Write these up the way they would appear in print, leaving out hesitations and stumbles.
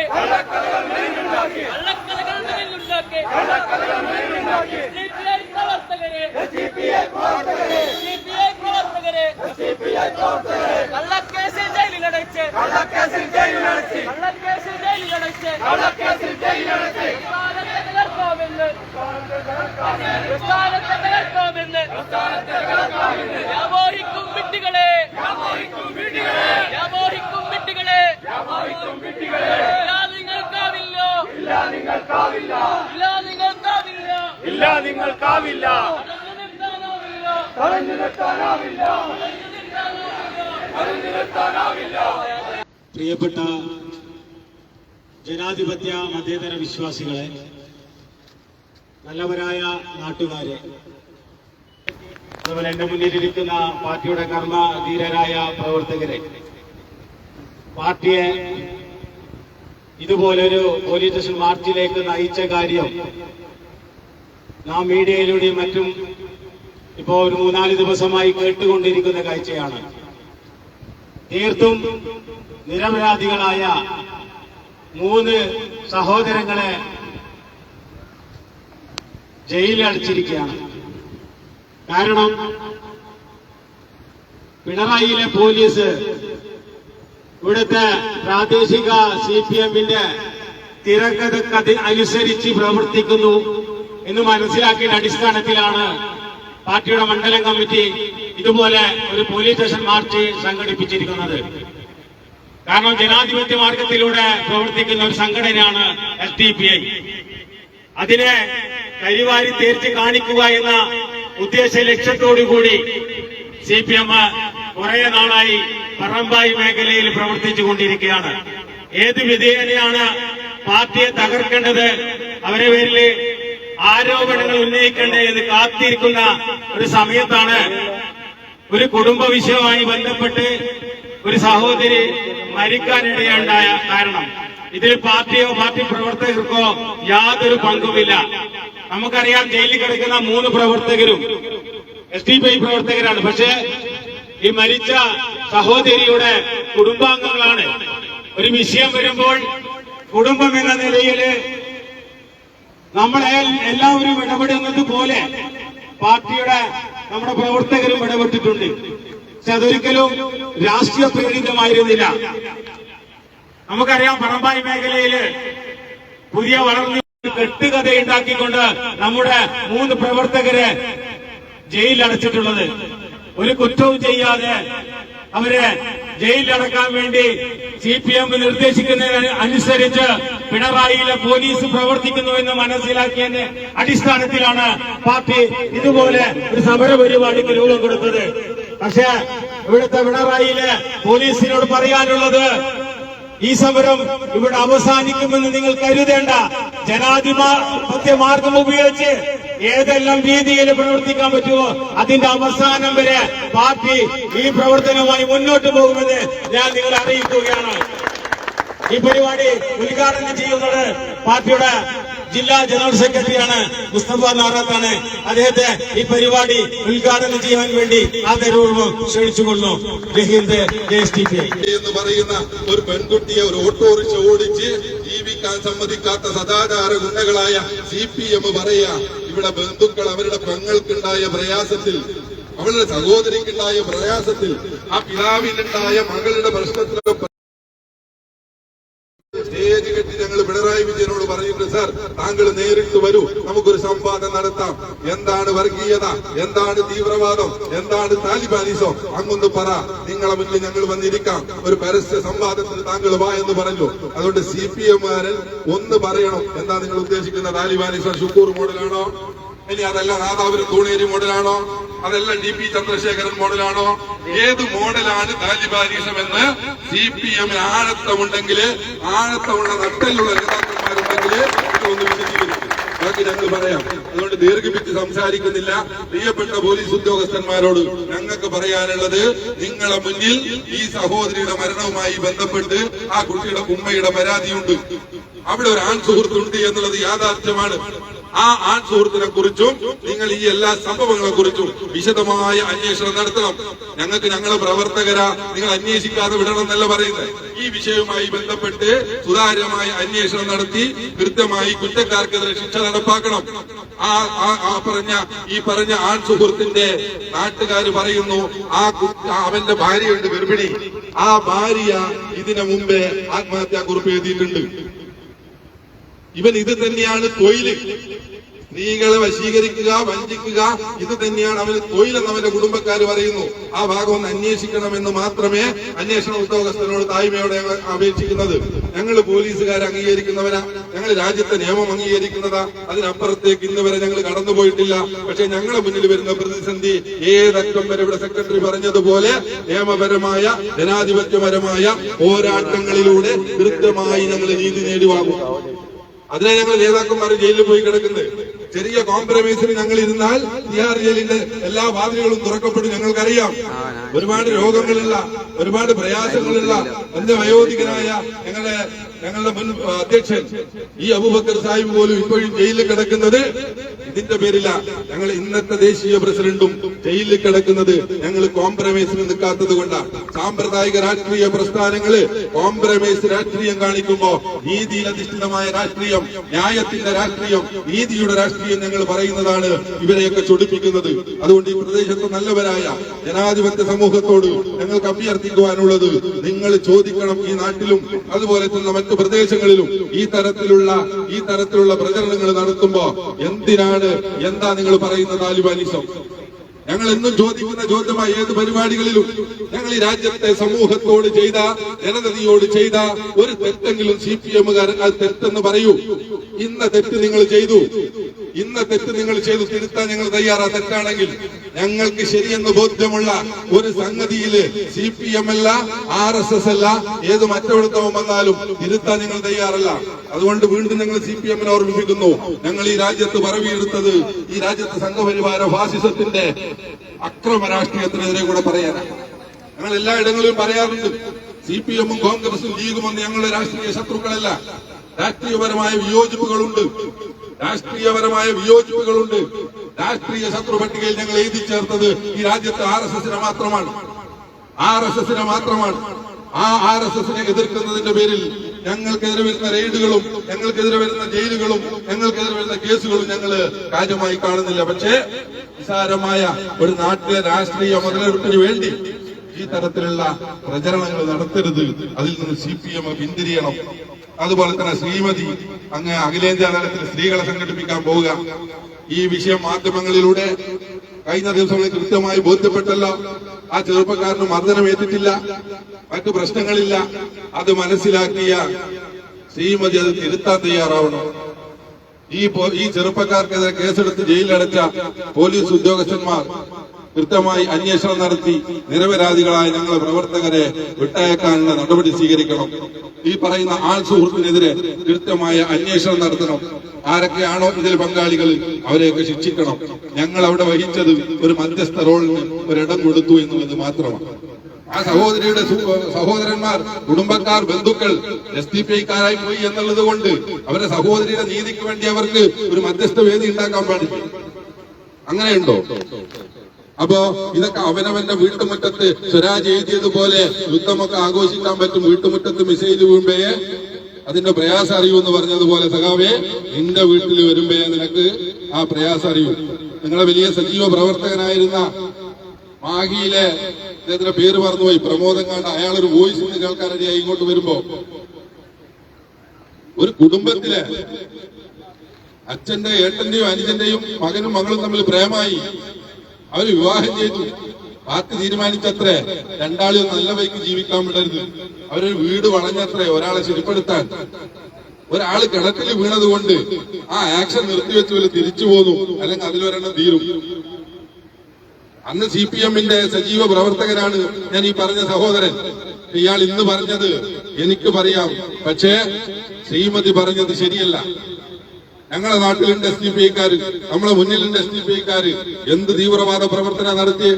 കള്ളക്കഥകൾ മനലുണ്ടാക്കി കള്ളക്കേസിൽ ജയിലിലടച്ച് വ്യാമോഹിക്കും വിട്ടികളെ നിങ്ങൾക്കാവില്ല പ്രിയപ്പെട്ട ജനാധിപത്യ മതേതര വിശ്വാസികളെ, നല്ലവരായ നാട്ടുകാരെ, അതുപോലെ എന്റെ മുന്നിലിരിക്കുന്ന പാർട്ടിയുടെ കർമ്മധീരരായ പ്രവർത്തകരെ, പാർട്ടിയെ ഇതുപോലൊരു പോലീസ് സ്റ്റേഷൻ മാർച്ചിലേക്ക് നയിച്ച കാര്യം നാം മീഡിയയിലൂടെയും മറ്റും ഇപ്പോ ഒരു 3-4 ദിവസമായി കേട്ടുകൊണ്ടിരിക്കുന്ന കാഴ്ചയാണ്. തീർത്തും നിരപരാധികളായ 3 സഹോദരങ്ങളെ ജയിലിൽ അടച്ചിരിക്കുകയാണ്. കാരണം പിണറായിയിലെ പോലീസ് ഇവിടുത്തെ പ്രാദേശിക CPM-ന്റെ തിരക്കഥയ്ക്ക് അനുസരിച്ച് പ്രവർത്തിക്കുന്നു എന്ന് മനസ്സിലാക്കിയ അടിസ്ഥാനത്തിലാണ് പാർട്ടിയുടെ മണ്ഡലം കമ്മിറ്റി ഇതുപോലെ ഒരു പോലീസ് സ്റ്റേഷൻ മാർച്ച് സംഘടിപ്പിച്ചിരിക്കുന്നത്. കാരണം ജനാധിപത്യ മാർഗത്തിലൂടെ പ്രവർത്തിക്കുന്ന ഒരു സംഘടനയാണ് SDPI. അതിനെ കരിവാരി തേർച്ച് കാണിക്കുക എന്ന ഉദ്ദേശ ലക്ഷ്യത്തോടുകൂടി CPM കുറെ നാളായി പറമ്പായി മേഖലയിൽ പ്രവർത്തിച്ചുകൊണ്ടിരിക്കുകയാണ്. ഏത് വിധേയനെയാണ് പാർട്ടിയെ തകർക്കേണ്ടത്, അവരെ പേരിൽ ആരോപണങ്ങൾ ഉന്നയിക്കേണ്ടത് എന്ന് കാത്തിരിക്കുന്ന ഒരു സമയത്താണ് ഒരു കുടുംബ വിഷയവുമായി ബന്ധപ്പെട്ട് ഒരു സഹോദരി മരിക്കാനിടയുണ്ടായ കാരണം. ഇതിൽ പാർട്ടിയോ പാർട്ടി പ്രവർത്തകർക്കോ യാതൊരു പങ്കുമില്ല. നമുക്കറിയാം, ജയിലിൽ കിടക്കുന്ന 3 പ്രവർത്തകരും SDPI പ്രവർത്തകരാണ്. പക്ഷേ ഈ മരിച്ച സഹോദരിയുടെ കുടുംബാംഗങ്ങളാണ്. ഒരു വിഷയം വരുമ്പോൾ കുടുംബം എന്ന നിലയിൽ നമ്മളെ എല്ലാവരും ഇടപെടുന്നത് പോലെ പാർട്ടിയുടെ നമ്മുടെ പ്രവർത്തകരും ഇടപെട്ടിട്ടുണ്ട്. പക്ഷെ അതൊരിക്കലും രാഷ്ട്രീയ പ്രേരിതമായിരുന്നില്ല. നമുക്കറിയാം, പറമ്പായി മേഖലയില് പുതിയ വളർന്നു കെട്ടുകഥയുണ്ടാക്കിക്കൊണ്ട് നമ്മുടെ 3 പ്രവർത്തകരെ ജയിലിലടച്ചിട്ടുള്ളത്. ഒരു കുറ്റവും ചെയ്യാതെ അവരെ ജയിലിലടക്കാൻ വേണ്ടി CPM നിർദ്ദേശിക്കുന്നതിന് അനുസരിച്ച് പിണറായിയിലെ പോലീസ് പ്രവർത്തിക്കുന്നു എന്ന് മനസ്സിലാക്കിയതിന്റെ അടിസ്ഥാനത്തിലാണ് പാർട്ടി ഇതുപോലെ ഒരു സമര പരിപാടിക്ക് രൂപം കൊടുത്തത്. പക്ഷേ ഇവിടുത്തെ പിണറായിയിലെ പോലീസിനോട് പറയാനുള്ളത്, ഈ സമരം ഇവിടെ അവസാനിക്കുമെന്ന് നിങ്ങൾ കരുതേണ്ട. ജനാധിപത്യ മാർഗം ഉപയോഗിച്ച് ഏതെല്ലാം രീതിയിൽ പ്രവർത്തിക്കാൻ പറ്റുമോ അതിന്റെ അവസാനം വരെ പാർട്ടി ഈ പ്രവർത്തനവുമായി മുന്നോട്ട് പോകുമെന്ന് ഞാൻ നിങ്ങളെ അറിയിക്കുകയാണ്. ഈ പരിപാടി ഉദ്ഘാടനം ചെയ്യുന്നത് പാർട്ടിയുടെ ജില്ലാ ജനറൽ സെക്രട്ടറിയാണ്, മുസ്തഫ നാറാത്താണ്. അദ്ദേഹത്തെ ഈ പരിപാടി ഉദ്ഘാടനം ചെയ്യാൻ വേണ്ടി ആദരപൂർവ്വം ക്ഷണിച്ചുകൊള്ളുന്നു. ജയ്ഹിന്ദ്, SDPI എന്ന് പറയുന്ന ഒരു പെൺകുട്ടിയെ ഒരു ഓട്ടോറിക്ഷ ഓടിച്ച് ജീവിക്കാൻ സമ്മതിക്കാത്ത സദാചാര ഗുണ്ടകളായ CPM പറയാ, ഇവിടെ ബന്ധുക്കൾ അവരുടെ പെങ്ങൾക്കുണ്ടായ പ്രയാസത്തിൽ, അവളുടെ സഹോദരിക്കുണ്ടായ പ്രയാസത്തിൽ, ആ പിതാവിനുണ്ടായ മകളുടെ പ്രശ്നത്തിലൊക്കെ സ്റ്റേജ് കെട്ടി ഞങ്ങൾ പിണറായി വിജയനോട് പറയുന്നത്, സാർ താങ്കൾ നേരിട്ട് വരൂ, നമുക്കൊരു സംവാദം നടത്താം. എന്താണ് വർഗീയത, എന്താണ് തീവ്രവാദം, എന്താണ് താലിബാനിസം, അങ്ങൊന്ന് പറ, നിങ്ങളെ മുന്നിൽ ഞങ്ങൾ വന്നിരിക്കാം, ഒരു പരസ്യ സംവാദത്തിന് താങ്കൾ വാ എന്ന് പറഞ്ഞു. അതുകൊണ്ട് CPM-കാരൻ ഒന്ന് പറയണം, എന്താ നിങ്ങൾ ഉദ്ദേശിക്കുന്ന താലിബാനിസം ഷുക്കൂർ മോഡലാണോ, ഇനി അതല്ല നാദാപുരം തൂണേരി മോഡലാണോ, അതല്ല DP ചന്ദ്രശേഖരൻ മോഡലാണോ, ഏത് മോഡലാണ് താലിബാനിസം എന്ന് CPM-ന് ആഴത്തമുണ്ടെങ്കിൽ, ആഴത്തമുള്ള നട്ടലുള്ള നേതാക്കന്മാരുണ്ടെങ്കിൽ ഇതൊന്ന് വിശദീകരിക്കും. ബാക്കി ഞങ്ങൾ പറയാം. അതുകൊണ്ട് ദീർഘിപ്പിച്ച് സംസാരിക്കുന്നില്ല. പ്രിയപ്പെട്ട പോലീസ് ഉദ്യോഗസ്ഥന്മാരോട് ഞങ്ങൾക്ക് പറയാനുള്ളത്, നിങ്ങളെ മുന്നിൽ ഈ സഹോദരിയുടെ മരണവുമായി ബന്ധപ്പെട്ട് ആ കുട്ടിയുടെ ഉമ്മയുടെ പരാതിയുണ്ട്. അവിടെ ഒരു ആൺ സുഹൃത്തുണ്ട് എന്നുള്ളത് യാഥാർത്ഥ്യമാണ്. ആ ആൺ സുഹൃത്തിനെ കുറിച്ചും നിങ്ങൾ ഈ എല്ലാ സംഭവങ്ങളെ കുറിച്ചും വിശദമായ അന്വേഷണം നടത്തണം. ഞങ്ങൾക്ക് ഞങ്ങളെ പ്രവർത്തകരാ നിങ്ങൾ അന്വേഷിക്കാതെ വിടണം എന്നല്ല പറയുന്നത്. ഈ വിഷയവുമായി ബന്ധപ്പെട്ട് സുതാര്യമായ അന്വേഷണം നടത്തി കൃത്യമായി കുറ്റക്കാർക്കെതിരെ ശിക്ഷ നടപ്പാക്കണം. ഈ പറഞ്ഞ ആൺ സുഹൃത്തിന്റെ നാട്ടുകാർ പറയുന്നു അവന്റെ ഭാര്യയുണ്ട് ഗർഭിണി. ആ ഭാര്യ ഇതിനു മുമ്പേ ആത്മഹത്യാക്കുറിപ്പ് എഴുതിയിട്ടുണ്ട്. ഇവൻ ഇത് തന്നെയാണ് തൊഴിൽ. സ്ത്രീകളെ വശീകരിക്കുക, വഞ്ചിക്കുക, ഇത് തന്നെയാണ് അവന് തൊഴിലെന്ന് അവന്റെ കുടുംബക്കാർ പറയുന്നു. ആ ഭാഗം ഒന്ന് അന്വേഷിക്കണമെന്ന് മാത്രമേ അന്വേഷണ ഉദ്യോഗസ്ഥനോട് താഴ്മയോടെ അപേക്ഷിക്കുന്നത്. ഞങ്ങൾ പോലീസുകാരെ അംഗീകരിക്കുന്നവരാ, ഞങ്ങൾ രാജ്യത്തെ നിയമം അംഗീകരിക്കുന്നതാ. അതിനപ്പുറത്തേക്ക് ഇന്ന് വരെ ഞങ്ങൾ കടന്നുപോയിട്ടില്ല. പക്ഷെ ഞങ്ങളുടെ മുന്നിൽ വരുന്ന പ്രതിസന്ധി ഏതറ്റം വരെ ഇവിടെ സെക്രട്ടറി പറഞ്ഞതുപോലെ നിയമപരമായ ജനാധിപത്യപരമായ പോരാട്ടങ്ങളിലൂടെ കൃത്യമായി ഞങ്ങൾ നീതി നേടിവാങ്ങും. അതിനെ ഞങ്ങൾ നേതാക്കന്മാർ ജയിലിൽ പോയി കിടക്കുന്നത്. ചെറിയ കോംപ്രമൈസിന് ഞങ്ങൾ ഇരുന്നാൽ തിഹാർ ജയിലിന്റെ എല്ലാ വാതിലുകളും തുറക്കപ്പെടും. ഞങ്ങൾക്കറിയാം ഒരുപാട് രോഗങ്ങളുള്ള, ഒരുപാട് പ്രയാസങ്ങളുള്ള എന്റെ വയോധികനായ ഞങ്ങളുടെ മുൻ അധ്യക്ഷൻ ഈ അബൂബക്കർ സാഹിബ് പോലും ഇപ്പോഴും ജയിലിൽ കിടക്കുന്നത് ഇതിന്റെ പേരില. ഞങ്ങൾ ഇന്നത്തെ ദേശീയ പ്രസിഡന്റും ജയിലിൽ കിടക്കുന്നത് ഞങ്ങൾ കോംപ്രമൈസിന് നിൽക്കാത്തത് കൊണ്ടാണ്. സാമ്പ്രദായിക രാഷ്ട്രീയ പ്രസ്ഥാനങ്ങള് കോംപ്രമൈസ് രാഷ്ട്രീയം കാണിക്കുമ്പോ നീതിയിൽ അധിഷ്ഠിതമായ രാഷ്ട്രീയം, ന്യായത്തിന്റെ രാഷ്ട്രീയം, നീതിയുടെ രാഷ്ട്രീയം ഞങ്ങൾ പറയുന്നതാണ് ഇവരെയൊക്കെ ചൊടിപ്പിക്കുന്നത്. അതുകൊണ്ട് ഈ പ്രദേശത്ത് നല്ലവരായ ജനാധിപത്യ സമൂഹത്തോട് ഞങ്ങൾക്ക് അഭ്യർത്ഥിക്കുവാനുള്ളത്, നിങ്ങൾ ചോദിക്കണം ഈ നാട്ടിലും അതുപോലെ തന്നെ മറ്റു പ്രദേശങ്ങളിലും ഈ തരത്തിലുള്ള പ്രചരണങ്ങൾ നടത്തുമ്പോ എന്താ നിങ്ങൾ പറയുന്ന താലിബാനിസം? ഞങ്ങൾ എന്നും ചോദിക്കുന്ന ചോദ്യമായി ഏത് പരിപാടികളിലും ഞങ്ങൾ ഈ രാജ്യത്തെ സമൂഹത്തോട് ചെയ്ത, ജനതയോട് ചെയ്ത ഒരു തെറ്റെങ്കിലും CPM-കാരൻ അത് തെറ്റെന്ന് പറയൂ. ഇന്ന തെറ്റ് നിങ്ങൾ ചെയ്തു, തിരുത്താൻ ഞങ്ങൾ തയ്യാറാ. തെറ്റാണെങ്കിൽ ഞങ്ങൾക്ക് ശരിയെന്ന് ബോധ്യമുള്ള ഒരു സംഗതിയില് CPM അല്ല, RSS അല്ല, ഏത് മറ്റെവിടത്തവും വന്നാലും തിരുത്താൻ ഞങ്ങൾ തയ്യാറല്ല. അതുകൊണ്ട് വീണ്ടും ഞങ്ങൾ CPM-നെ ഓർമ്മിപ്പിക്കുന്നു, ഞങ്ങൾ ഈ രാജ്യത്ത് പറവിയെടുത്തത് ഈ രാജ്യത്ത് സംഘപരിവാര ഫാസിസത്തിന്റെ അക്രമ രാഷ്ട്രീയത്തിനെതിരെ കൂടെ പറയാനാണ്. ഞങ്ങൾ എല്ലായിടങ്ങളിലും പറയാറുണ്ട്, CPM-ഉം കോൺഗ്രസും ലീഗും ഒന്നും ഞങ്ങളുടെ രാഷ്ട്രീയ ശത്രുക്കളല്ല. രാഷ്ട്രീയപരമായ വിയോജിപ്പുകളുണ്ട്. രാഷ്ട്രീയ ശത്രു പട്ടികയിൽ ഞങ്ങൾ എഴുതി ചേർത്തത് ഈ രാജ്യത്ത് RSS-നെ മാത്രമാണ്. ആ RSS-നെ എതിർക്കുന്നതിന്റെ പേരിൽ ഞങ്ങൾക്കെതിരെ വരുന്ന റെയ്ഡുകളും, ഞങ്ങൾക്കെതിരെ വരുന്ന ജയിലുകളും, ഞങ്ങൾക്കെതിരെ വരുന്ന കേസുകളും ഞങ്ങൾ കാര്യമായി കാണുന്നില്ല. പക്ഷേ നിസ്സാരമായ ഒരു നാട്ടിലെ രാഷ്ട്രീയ മുതലെടുപ്പിന് വേണ്ടി ഈ തരത്തിലുള്ള പ്രചരണങ്ങൾ നടത്തരുത്. അതിൽ നിന്ന് CPM പിന്തിരിയണം. അതുപോലെ തന്നെ ശ്രീമതി അങ്ങ് അഖിലേന്ത്യാ തലത്തിൽ സ്ത്രീകളെ സംഘടിപ്പിക്കാൻ പോവുക. ഈ വിഷയം മാധ്യമങ്ങളിലൂടെ കഴിഞ്ഞ ദിവസങ്ങളിൽ കൃത്യമായി ബോധ്യപ്പെട്ടല്ലോ. ആ ചെറുപ്പക്കാരന് മർദ്ദനമേറ്റിട്ടില്ല, മറ്റു പ്രശ്നങ്ങളില്ല. അത് മനസ്സിലാക്കിയ ശ്രീമതി അത് തിരുത്താൻ തയ്യാറാവണം. ഈ ചെറുപ്പക്കാർക്കെതിരെ കേസെടുത്ത് ജയിലിലടച്ച പോലീസ് ഉദ്യോഗസ്ഥന്മാർ കൃത്യമായി അന്വേഷണം നടത്തി നിരപരാധികളായ ഞങ്ങളെ പ്രവർത്തകരെ വിട്ടയക്കാനുള്ള നടപടി സ്വീകരിക്കണം. ഈ പറയുന്ന ആൾ സുഹൃത്തിനെതിരെ കൃത്യമായ അന്വേഷണം നടത്തണം. ആരൊക്കെയാണോ ഇതിൽ പങ്കാളികൾ അവരെയൊക്കെ ശിക്ഷിക്കണം. ഞങ്ങൾ അവിടെ വഹിച്ചത് ഒരു മധ്യസ്ഥ റോളിന് ഒരിടം കൊടുത്തു എന്നുള്ളത് മാത്രമാണ്. ആ സഹോദരിയുടെ സഹോദരന്മാർ, കുടുംബക്കാർ, ബന്ധുക്കൾ SDPI-ക്കാരായി പോയി എന്നുള്ളത് കൊണ്ട് അവരുടെ സഹോദരിയുടെ നീതിക്ക് വേണ്ടി അവർക്ക് ഒരു മധ്യസ്ഥ വേദി ഉണ്ടാക്കാൻ പാടില്ല. അങ്ങനെയുണ്ടോ? അപ്പോ ഇതൊക്കെ അവനവന്റെ വീട്ടുമുറ്റത്ത് സ്വരാജ് എഴുതിയതുപോലെ യുദ്ധമൊക്കെ ആഘോഷിക്കാൻ പറ്റും. വീട്ടുമുറ്റത്ത് മിസൈൽ വീഴുമ്പോഴേ അതിന്റെ പ്രയാസം അറിയൂ എന്ന് പറഞ്ഞതുപോലെ സഖാവേ, നിന്റെ വീട്ടിൽ വരുമ്പോഴേ നിനക്ക് ആ പ്രയാസം അറിയൂ. നിങ്ങളെ വലിയ സജീവ പ്രവർത്തകനായിരുന്ന മാഹിയിലെ അദ്ദേഹത്തിന്റെ പേര് മറന്നുപോയി, പ്രമോദങ്ങാണ്ട്, അയാളൊരു വോയിസ് ഇന്ന് കേൾക്കാൻ റെഡിയായി ഇങ്ങോട്ട് വരുമ്പോ ഒരു കുടുംബത്തിലെ അച്ഛന്റെ ഏട്ടന്റെയും അനുജന്റെയും മകനും മകളും തമ്മിൽ പ്രേമായി. അവര് വിവാഹം ചെയ്തു. പാർട്ടി തീരുമാനിച്ചത്രേ രണ്ടാളും നല്ല വഴിക്ക് ജീവിക്കാൻ വിടരുത്. അവരൊരു വീട് വളഞ്ഞത്രേ ഒരാളെ ശരിപ്പെടുത്താൻ. ഒരാള് കിണറ്റിൽ വീണതുകൊണ്ട് ആ ആക്ഷൻ നിർത്തിവെച്ച് തിരിച്ചു പോന്നു, അല്ലെങ്കിൽ അതിലൊരെണ്ണം തീരും. അന്ന് CPM-ന്റെ സജീവ പ്രവർത്തകനാണ് ഞാൻ ഈ പറഞ്ഞ സഹോദരൻ. ഇയാൾ ഇന്ന് പറഞ്ഞത് എനിക്ക് പറയാം, പക്ഷേ ശ്രീമതി പറഞ്ഞത് ശരിയല്ല. ഞങ്ങളുടെ നാട്ടിലുണ്ട് SDPI-ക്കാര്, നമ്മളെ മുന്നിലുണ്ട് SDPI-ക്കാര്. എന്ത് തീവ്രവാദ പ്രവർത്തനം നടത്തി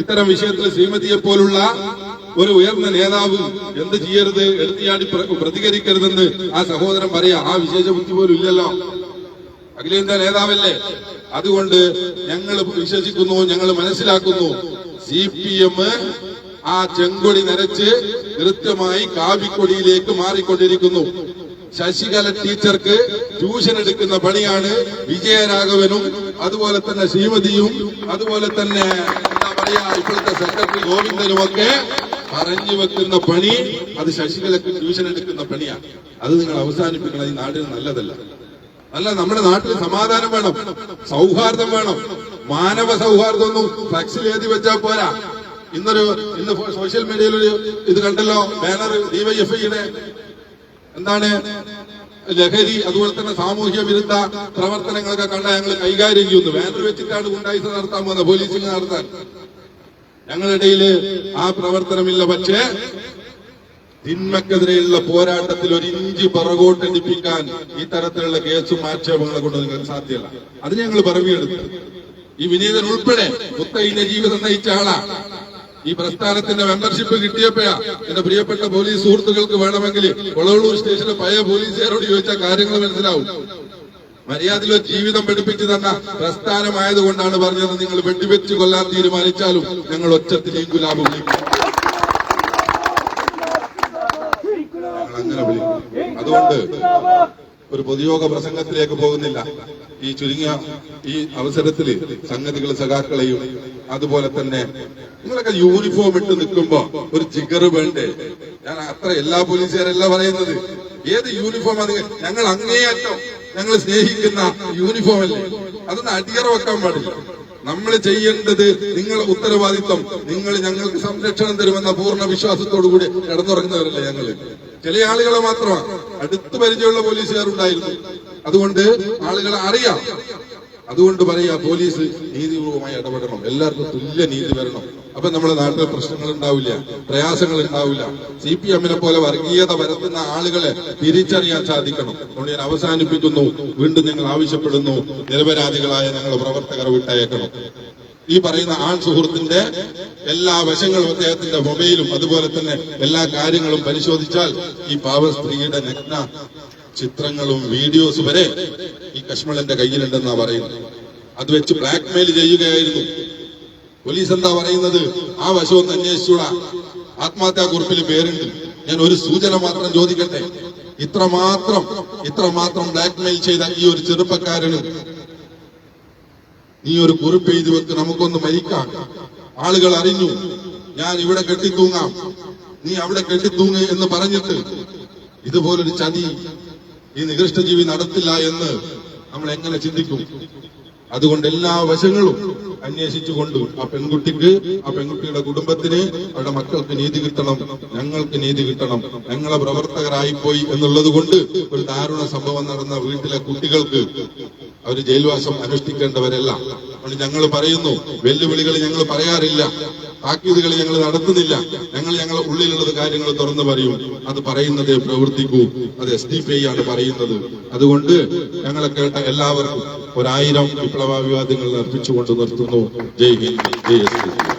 ഇത്തരം വിഷയത്തിൽ ശ്രീമതിയെ പോലുള്ള ഒരു ഉയർന്ന നേതാവ് എന്ത് ചെയ്യരുത്, എടുത്തിയാടി പ്രതികരിക്കരുതെന്ന് ആ സഹോദരൻ പറയാ. ആ വിശേഷ ബുദ്ധി പോലും ഇല്ലല്ലോ. അഖിലേന്ത്യാ നേതാവല്ലേ. അതുകൊണ്ട് ഞങ്ങൾ വിശ്വസിക്കുന്നു, ഞങ്ങൾ മനസ്സിലാക്കുന്നു, CPM ആ ചെങ്കൊടി നരച്ച് കൃത്യമായി കാവിക്കൊടിയിലേക്ക് മാറിക്കൊണ്ടിരിക്കുന്നു. ശശികല ടീച്ചർക്ക് ട്യൂഷൻ എടുക്കുന്ന പണിയാണ് വിജയരാഘവനും അതുപോലെ തന്നെ ശ്രീമതിയും അതുപോലെ തന്നെ എന്താ പറയാ ഇപ്പോഴത്തെ സെക്രട്ടറി ഗോവിന്ദനുമൊക്കെ പറഞ്ഞു വെക്കുന്ന പണി. അത് ശശികലക്ക് ട്യൂഷൻ എടുക്കുന്ന പണിയാണ്. അത് നിങ്ങൾ അവസാനിപ്പിക്കണം. ഈ നാടിന് നല്ലതല്ല. അല്ല, നമ്മുടെ നാട്ടിൽ സമാധാനം വേണം, സൗഹാർദ്ദം വേണം. മാനവ സൗഹാർദ്ദമൊന്നും ഫ്ലക്സിൽ എഴുതി വെച്ചാൽ പോരാ. ഇന്ന് സോഷ്യൽ മീഡിയയിൽ ഒരു ഇത് കണ്ടല്ലോ, ബാനർ DYFIയുടെ എന്താണ് ലഹരി അതുപോലെ തന്നെ സാമൂഹ്യ വിരുദ്ധ പ്രവർത്തനങ്ങളൊക്കെ കണ്ട ഞങ്ങൾ കൈകാര്യം ചെയ്യുന്നു. ബാനർ വെച്ചിട്ടാണ് ഗുണ്ടായിസ നടത്താൻ പോകുന്നത്, പോലീസിംഗ് നടത്താൻ. ഞങ്ങളിടയിൽ ആ പ്രവർത്തനമില്ല. പക്ഷേ തിന്മക്കെതിരെയുള്ള പോരാട്ടത്തിൽ ഒരു ഇഞ്ചി പിറകോട്ടടിപ്പിക്കാൻ ഈ തരത്തിലുള്ള കേസും ആക്ഷേപങ്ങളെ കൊണ്ട് നിങ്ങൾക്ക് സാധ്യമല്ല. അതിന് ഞങ്ങൾ പറവിയെടുത്തു. ഈ വിനീതൻ ഉൾപ്പെടെ മുത്തയിന്റെ ജീവിതം നയിച്ച ആളാ. ഈ പ്രസ്ഥാനത്തിന്റെ മെമ്പർഷിപ്പ് കിട്ടിയപ്പോഴാ എന്റെ പ്രിയപ്പെട്ട പോലീസ് സുഹൃത്തുക്കൾക്ക് വേണമെങ്കിൽ കൊളവള്ളൂർ സ്റ്റേഷനിലെ പഴയ പോലീസുകാരോട് ചോദിച്ചാൽ കാര്യങ്ങൾ മനസ്സിലാവും. മര്യാദയിലോ ജീവിതം പഠിപ്പിച്ചു തന്ന പ്രസ്ഥാനമായതുകൊണ്ടാണ് പറഞ്ഞത്, നിങ്ങൾ വെടിവെച്ച് കൊല്ലാൻ തീരുമാനിച്ചാലും ഞങ്ങൾ ഒച്ചത്തിലേക്ക് ഗുലാബ് വിളിക്കും, ഞങ്ങൾ അങ്ങനെ വിളിക്കും. അതുകൊണ്ട് ഒരു പൊതുയോഗ പ്രസംഗത്തിലേക്ക് പോകുന്നില്ല. ഈ ചുരുങ്ങിയ ഈ അവസരത്തിൽ സംഗതികൾ സഖാക്കളെയും അതുപോലെ തന്നെ നിങ്ങളൊക്കെ യൂണിഫോം ഇട്ട് നിൽക്കുമ്പോ ഒരു ജിഗർ വേണ്ടേ? ഞാൻ അത്ര എല്ലാ പോലീസുകാരല്ല പറയുന്നത്. ഏത് യൂണിഫോമാണ് ഞങ്ങൾ അങ്ങേയറ്റം ഞങ്ങൾ സ്നേഹിക്കുന്ന യൂണിഫോം അല്ലേ? അതൊന്ന് അടിയറ വെക്കാൻ പാടില്ല. നമ്മൾ ചെയ്യേണ്ടത് നിങ്ങളുടെ ഉത്തരവാദിത്വം. നിങ്ങൾ ഞങ്ങൾക്ക് സംരക്ഷണം തരുമെന്ന പൂർണ്ണ വിശ്വാസത്തോടുകൂടി കിടന്നുറങ്ങുന്നവരല്ലേ ഞങ്ങള്. ചില ആളുകളെ മാത്രമാണ്, അടുത്ത് പരിചയമുള്ള പോലീസുകാരുണ്ടായിരുന്നു. അതുകൊണ്ട് ആളുകളെ അറിയാം. അതുകൊണ്ട് പറയാ, പോലീസ് നീതിപൂർവമായി ഇടപെടണം, എല്ലാവർക്കും തുല്യ നീതി വരണം. അപ്പൊ നമ്മുടെ നാട്ടിൽ പ്രശ്നങ്ങൾ ഉണ്ടാവില്ല, പ്രയാസങ്ങൾ ഉണ്ടാവില്ല. CPM-നെ പോലെ വർഗീയത വരുത്തുന്ന ആളുകളെ തിരിച്ചറിയാൻ സാധിക്കണം. അതുകൊണ്ട് ഞാൻ അവസാനിപ്പിക്കുന്നു. വീണ്ടും ഞങ്ങൾ ആവശ്യപ്പെടുന്നു, നിരപരാധികളായ ഞങ്ങളുടെ പ്രവർത്തകരെ വിട്ടയക്കണം. ഈ പറയുന്ന ആൺ സുഹൃത്തിന്റെ എല്ലാ വശങ്ങളും അദ്ദേഹത്തിന്റെ മൊബൈലും അതുപോലെ തന്നെ എല്ലാ കാര്യങ്ങളും പരിശോധിച്ചാൽ ഈ പാവ സ്ത്രീയുടെ നഗ്ന ചിത്രങ്ങളും വീഡിയോസ് വരെ ഈ കശ്മലന്റെ കയ്യിലുണ്ടെന്നാ പറയുന്നത്. അത് വെച്ച് ബ്ലാക്ക്മെയിൽ ചെയ്യുകയായിരുന്നു. പോലീസ് എന്താ പറയുന്നത്? ആ വശമൊന്ന് അന്വേഷിച്ചൂടാ. ആത്മഹത്യാക്കുറിപ്പിൽ പേരുണ്ട്. ഞാൻ ഒരു സൂചന മാത്രം ചോദിക്കട്ടെ. ഇത്രമാത്രം ബ്ലാക്ക്മെയിൽ ചെയ്ത ഈ ഒരു ചെറുപ്പക്കാരന് നീ ഒരു കുറിപ്പ് എഴുതി വെക്ക്, നമുക്കൊന്ന് മരിക്കാം. ആളുകൾ അറിഞ്ഞു, ഞാൻ ഇവിടെ കെട്ടിത്തൂങ്ങാം, നീ അവിടെ കെട്ടിത്തൂങ്ങ് എന്ന് പറഞ്ഞിട്ട് ഇതുപോലൊരു ചതി ഈ നികൃഷ്ടജീവി നടത്തില്ല എന്ന് നമ്മൾ എങ്ങനെ ചിന്തിക്കും? അതുകൊണ്ട് എല്ലാ വശങ്ങളും അന്വേഷിച്ചുകൊണ്ട് ആ പെൺകുട്ടിക്ക്, ആ പെൺകുട്ടിയുടെ കുടുംബത്തിന്, അവരുടെ മക്കൾക്ക് നീതി കിട്ടണം, ഞങ്ങൾക്ക് നീതി കിട്ടണം. ഞങ്ങളെ പ്രവർത്തകരായിപ്പോയി എന്നുള്ളത് കൊണ്ട് ഒരു ദാരുണ സംഭവം നടന്ന വീട്ടിലെ കുട്ടികൾക്ക് അവർ ജയിൽവാസം അനുഷ്ഠിക്കേണ്ടവരല്ല. അതുകൊണ്ട് ഞങ്ങൾ പറയുന്നു, വെല്ലുവിളികൾ ഞങ്ങൾ പറയാറില്ല, താക്കീതുകൾ ഞങ്ങൾ നടത്തുന്നില്ല. ഞങ്ങളെ ഉള്ളിലുള്ളത് കാര്യങ്ങൾ തുറന്നു പറയും. അത് പറയുന്നതേ പ്രവർത്തിക്കൂ. അത് SDPI ആണ് പറയുന്നത്. അതുകൊണ്ട് ഞങ്ങളെ കേട്ട എല്ലാവർക്കും 1000 വിപ്ലവാഭിവാദ്യങ്ങൾ അർപ്പിച്ചുകൊണ്ട് നിർത്തുന്നു. ജയ് ഹിന്ദ്, ജയ് SDPI.